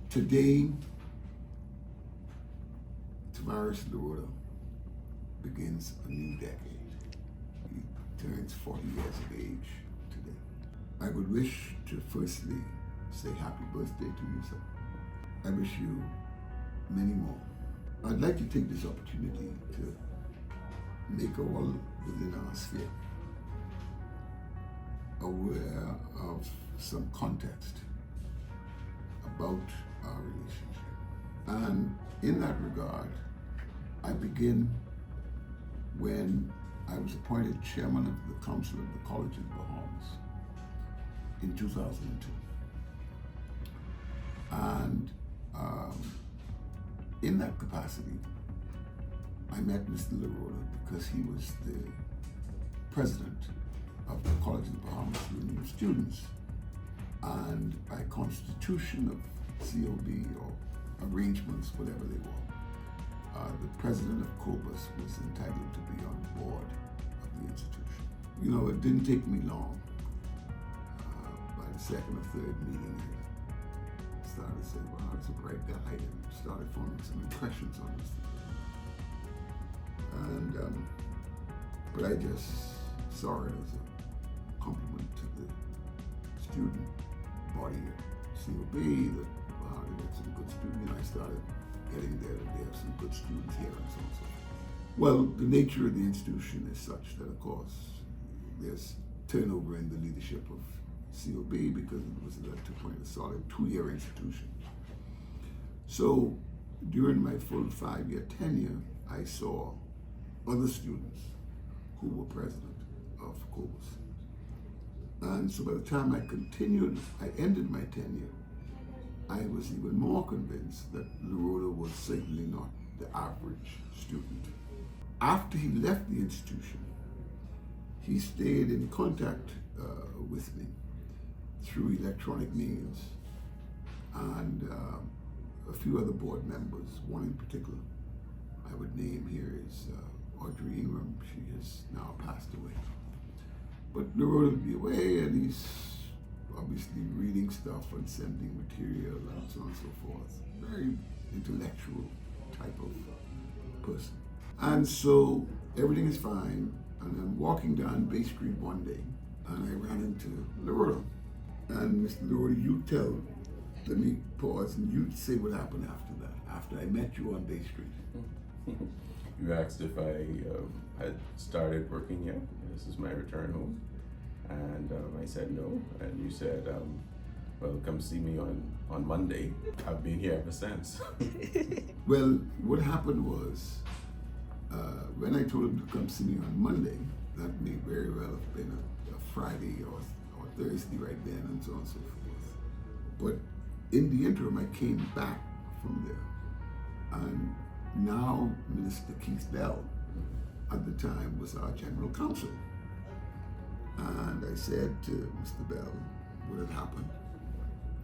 Today, Tavares LaRoda begins a new decade. He turns 40 years of age today. I would wish to firstly say happy birthday to you, sir. I wish you many more. I'd like to take this opportunity to make all within our sphere aware of some context about our relationship. And in that regard, I begin when I was appointed chairman of the Council of the College of the Bahamas in 2002. And in that capacity, I met Mr. LaRoda because he was the president of the College of the Bahamas Union of Students, and by constitution of COB or arrangements, whatever they were, the president of COBUS was entitled to be on the board of the institution. You know, it didn't take me long. By the second or third meeting, I started to say, wow, that's a bright guy, and started forming some impressions on this. And, but I just saw it as a compliment to the student body at COB, that, wow, they got some good students. You know, I started getting there, that they have some good students here and so on and so forth. Well, the nature of the institution is such that, of course, there's turnover in the leadership of COB because it was a solid 2-year institution. So during my full 5-year tenure, I saw other students who were president of COBUS. And so by the time I ended my tenure, I was even more convinced that LaRoda was certainly not the average student. After he left the institution, he stayed in contact with me through electronic means, and a few other board members. One in particular I would name here is Audrey Ingram. She has now passed away. But LaRoda would be away, and he's obviously reading stuff and sending material and so on and so forth. Very intellectual type of person. And so everything is fine, and I'm walking down Bay Street one day, and I ran into LaRoda. And Mr. LaRoda, let me pause, and you say what happened after that, after I met you on Bay Street. You asked if I had started working yet. This is my return home. And I said no. And you said, well, come see me on Monday. I've been here ever since. Well, what happened was, when I told him to come see me on Monday, that may very well have been a Friday or Thursday right then, and so on and so forth. But in the interim, I came back from there. And now Minister Keith Bell, at the time, was our general counsel. And I said to Mr. Bell what had happened.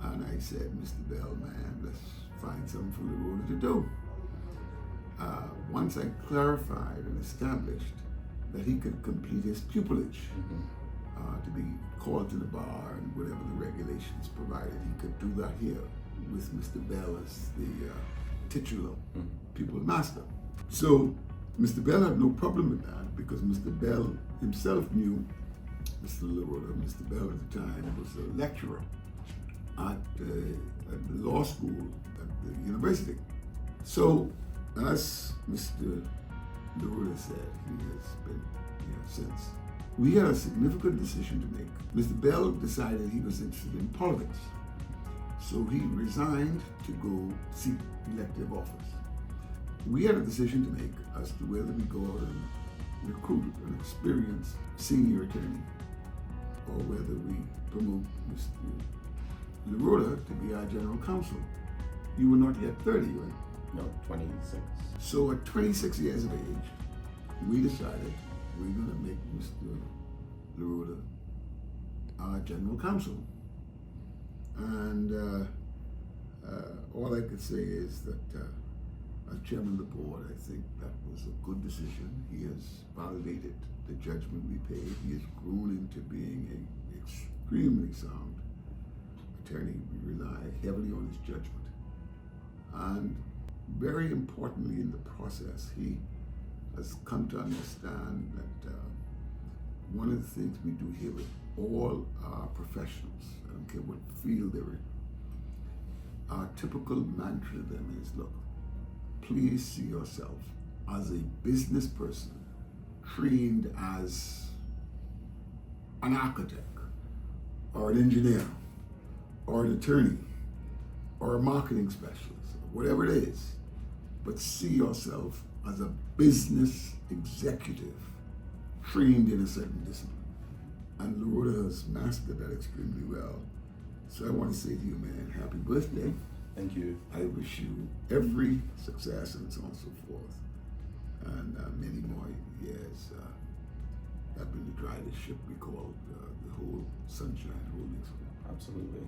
And I said, Mr. Bell, man, let's find something for LaRoda to do. Once I clarified and established that he could complete his pupillage, to be called to the bar and whatever the regulations provided, he could do that here with Mr. Bell as the titular pupil master. So Mr. Bell had no problem with that because Mr. Bell himself knew Mr. LaRoda. Mr. Bell at the time was a lecturer at the law school at the university. So as Mr. LaRoda said, he has been here since. We had a significant decision to make. Mr. Bell decided he was interested in politics. So he resigned to go seek elective office. We had a decision to make as to whether we go out and recruit an experienced senior attorney or whether we promote Mr. LaRoda to be our general counsel. You were not yet 30, right? No, 26. So at 26 years of age, we decided we're going to make Mr. LaRoda our general counsel. And all I could say is that as chairman of the board, I think that was a good decision. He has validated the judgment we paid. He has grown into being an extremely sound attorney. We rely heavily on his judgment. And very importantly in the process, he has come to understand that one of the things we do here with all our professionals, I don't care what field they're in, our typical mantra to them is, look, please see yourself as a business person trained as an architect or an engineer or an attorney or a marketing specialist, whatever it is, but see yourself as a business executive trained in a certain discipline. And LaRoda has mastered that extremely well. So I want to say to you, man, happy birthday. Thank you. I wish you every success and so on and so forth. And many more years helping to drive the ship we call the whole Sunshine Holdings. Absolutely.